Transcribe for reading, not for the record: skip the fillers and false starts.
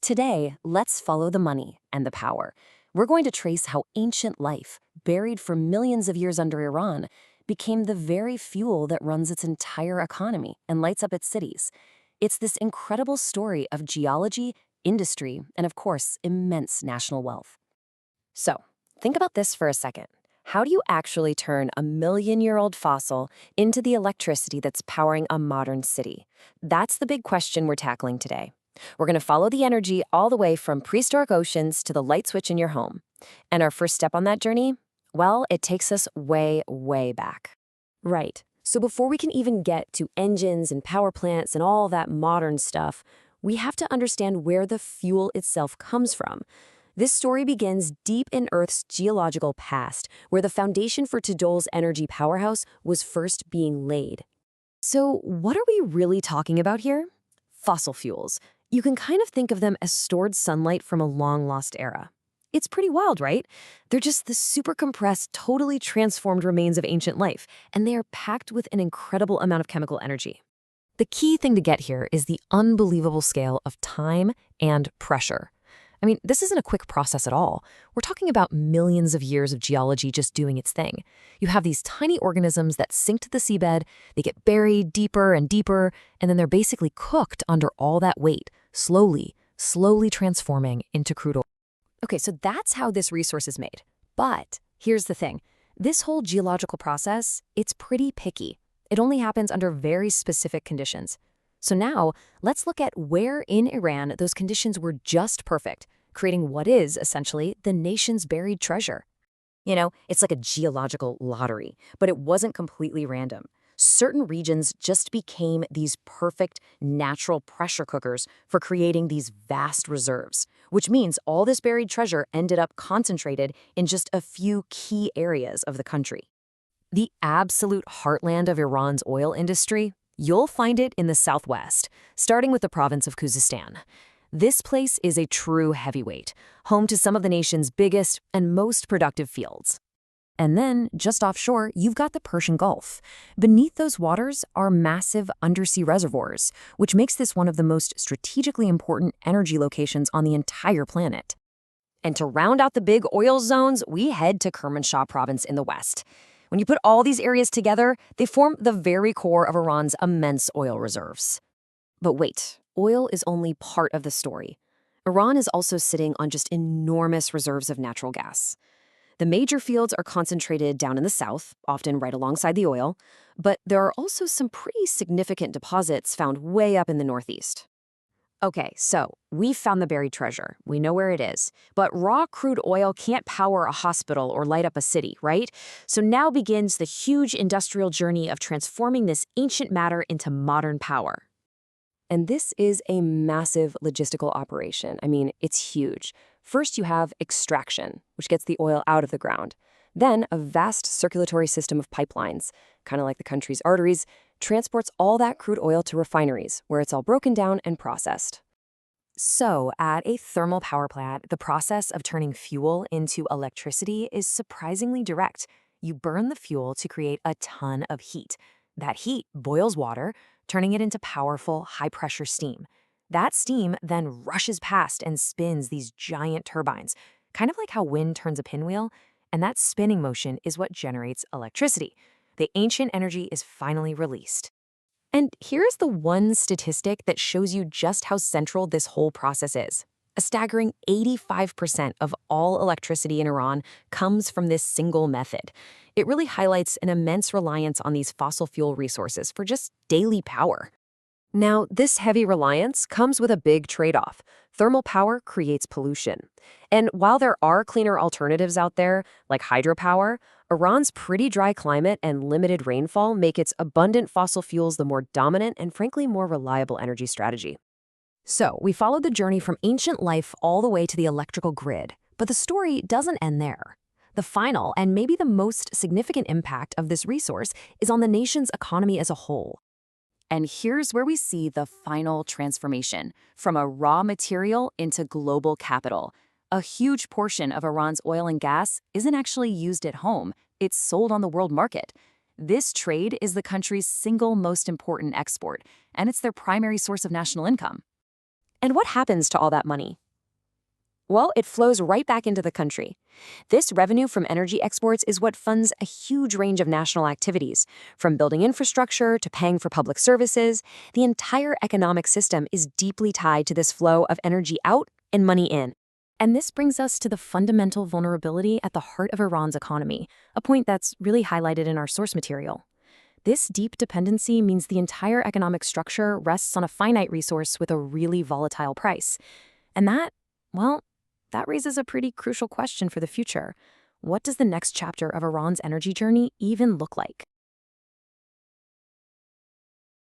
Today, let's follow the money and the power. We're going to trace how ancient life, buried for millions of years under Iran, became the very fuel that runs its entire economy and lights up its cities. It's this incredible story of geology, industry, and of course, immense national wealth. So, think about this for a second. How do you actually turn a million-year-old fossil into the electricity that's powering a modern city? That's the big question we're tackling today. We're going to follow the energy all the way from prehistoric oceans to the light switch in your home. And our first step on that journey? Well, it takes us way, way back. Right. So before we can even get to engines and power plants and all that modern stuff, we have to understand where the fuel itself comes from. This story begins deep in Earth's geological past, where the foundation for today's energy powerhouse was first being laid. So what are we really talking about here? Fossil fuels. You can kind of think of them as stored sunlight from a long-lost era. It's pretty wild, right? They're just the super compressed, totally transformed remains of ancient life, and they are packed with an incredible amount of chemical energy. The key thing to get here is the unbelievable scale of time and pressure. I mean, this isn't a quick process at all. We're talking about millions of years of geology just doing its thing. You have these tiny organisms that sink to the seabed, they get buried deeper and deeper, and then they're basically cooked under all that weight, slowly transforming into crude oil. Okay, so that's how this resource is made. But here's the thing. This whole geological process, it's pretty picky. It only happens under very specific conditions. So now, let's look at where in Iran those conditions were just perfect, creating what is, essentially, the nation's buried treasure. You know, it's like a geological lottery, but it wasn't completely random. Certain regions just became these perfect natural pressure cookers for creating these vast reserves, which means all this buried treasure ended up concentrated in just a few key areas of the country. The absolute heartland of Iran's oil industry, you'll find it in the southwest, starting with the province of Khuzestan. This place is a true heavyweight, home to some of the nation's biggest and most productive fields. And then, just offshore, you've got the Persian Gulf. Beneath those waters are massive undersea reservoirs, which makes this one of the most strategically important energy locations on the entire planet. And to round out the big oil zones, we head to Kermanshah province in the west. When you put all these areas together, they form the very core of Iran's immense oil reserves. But wait, oil is only part of the story. Iran is also sitting on just enormous reserves of natural gas. The major fields are concentrated down in the south, often right alongside the oil, but there are also some pretty significant deposits found way up in the northeast. Okay, so we've found the buried treasure. We know where it is. But raw crude oil can't power a hospital or light up a city, right? So now begins the huge industrial journey of transforming this ancient matter into modern power. And this is a massive logistical operation. I mean, it's huge. First, you have extraction, which gets the oil out of the ground. Then, a vast circulatory system of pipelines, kind of like the country's arteries, transports all that crude oil to refineries, where it's all broken down and processed. So, at a thermal power plant, the process of turning fuel into electricity is surprisingly direct. You burn the fuel to create a ton of heat. That heat boils water, turning it into powerful, high-pressure steam. That steam then rushes past and spins these giant turbines, kind of like how wind turns a pinwheel, and that spinning motion is what generates electricity. The ancient energy is finally released. And here's the one statistic that shows you just how central this whole process is. A staggering 85% of all electricity in Iran comes from this single method. It really highlights an immense reliance on these fossil fuel resources for just daily power. Now, this heavy reliance comes with a big trade-off. Thermal power creates pollution. And while there are cleaner alternatives out there, like hydropower, Iran's pretty dry climate and limited rainfall make its abundant fossil fuels the more dominant and frankly more reliable energy strategy. So, we followed the journey from ancient life all the way to the electrical grid. But the story doesn't end there. The final and maybe the most significant impact of this resource is on the nation's economy as a whole. And here's where we see the final transformation, from a raw material into global capital. A huge portion of Iran's oil and gas isn't actually used at home, it's sold on the world market. This trade is the country's single most important export, and it's their primary source of national income. And what happens to all that money? Well, it flows right back into the country. This revenue from energy exports is what funds a huge range of national activities, from building infrastructure to paying for public services. The entire economic system is deeply tied to this flow of energy out and money in. And this brings us to the fundamental vulnerability at the heart of Iran's economy, a point that's really highlighted in our source material. This deep dependency means the entire economic structure rests on a finite resource with a really volatile price. And that raises a pretty crucial question for the future. What does the next chapter of Iran's energy journey even look like?